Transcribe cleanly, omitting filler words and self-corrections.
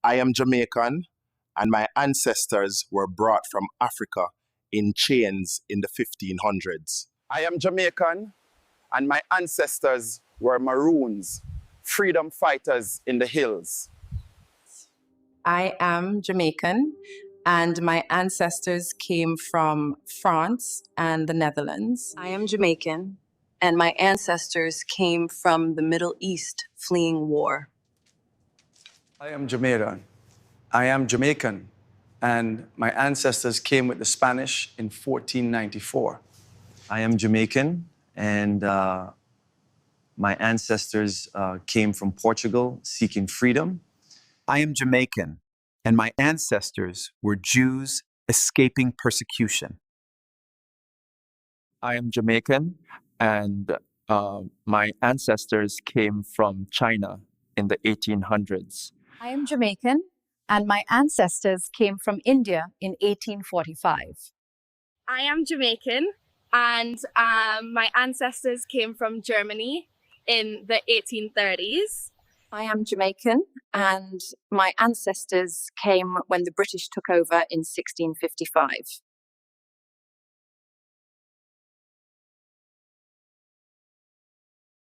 I am Jamaican, and my ancestors were brought from Africa in chains in the 1500s. I am Jamaican, and my ancestors were Maroons, freedom fighters in the hills. I am Jamaican, and my ancestors came from France and the Netherlands. I am Jamaican, and my ancestors came from the Middle East fleeing war. I am Jamaican. I am Jamaican, and my ancestors came with the Spanish in 1494. I am Jamaican, and my ancestors came from Portugal seeking freedom. I am Jamaican, and my ancestors were Jews escaping persecution. I am Jamaican, and my ancestors came from China in the 1800s. I am Jamaican, and my ancestors came from India in 1845. I am Jamaican, and my ancestors came from Germany in the 1830s. I am Jamaican, and my ancestors came when the British took over in 1655.